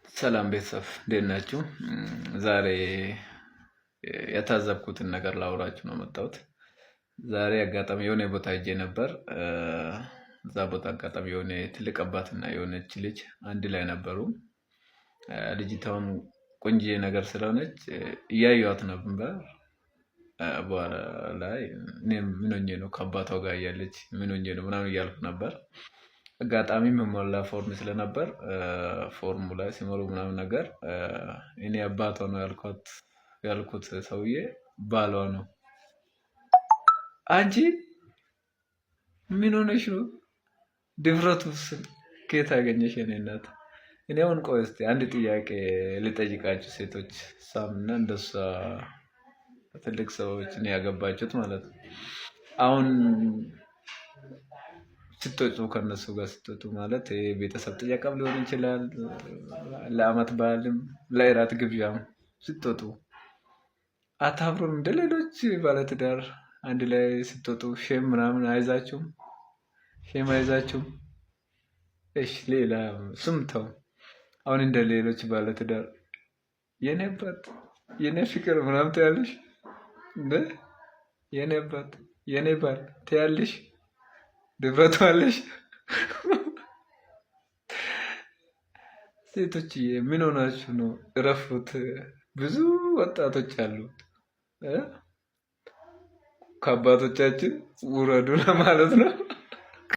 ሰላም ቤተሰብ እንዴት ናችሁ? ዛሬ የታዘብኩትን ነገር ላውራችሁ ነው መጣሁት። ዛሬ አጋጣሚ የሆነ ቦታ ሄጄ ነበር። እዛ ቦታ አጋጣሚ የሆነ ትልቅ አባትና የሆነች ልጅ አንድ ላይ ነበሩ። ልጅቷም ቆንጆ ነገር ስለሆነች እያየኋት ነበር። በኋላ ላይ እኔም ምን ሆኜ ነው ከአባቷ ጋር እያለች ምን ሆኜ ነው ምናምን እያልኩ ነበር። አጋጣሚ የምሞላ ፎርም ስለነበር ፎርሙ ላይ ሲሞሉ ምናምን ነገር እኔ አባቷ ነው ያልኩት ሰውዬ ባሏ ነው። አንቺ ምን ሆነሽ ነው? ድፍረቱስ ከየት አገኘሽ? የኔ እናት። እኔ አሁን ቆይ እስኪ አንድ ጥያቄ ልጠይቃችሁ ሴቶች፣ ሳምና እንደሷ ትልቅ ሰዎች ነው ያገባችሁት ማለት ነው። አሁን ስትወጡ ከነሱ ጋር ስትወጡ ማለት የቤተሰብ ጥያቄም ሊሆን ይችላል፣ ለአመት በዓልም ለእራት ግብዣም ስትወጡ አታፍሩም? እንደ ሌሎች ባለትዳር አንድ ላይ ስትወጡ ሼም ምናምን አይዛችሁም? ሼም አይዛችሁም? እሺ ሌላ ስምተው አሁን እንደ ሌሎች ባለትዳር የኔ አባት የኔ ፍቅር ምናምን ትያለሽ እንደ የኔ አባት የኔ ባል ትያለሽ? ድፍረቱ አለሽ? ሴቶችዬ ምን ሆናችሁ ነው? እረፉት። ብዙ ወጣቶች አሉ። ከአባቶቻችን ውረዱ ለማለት ነው።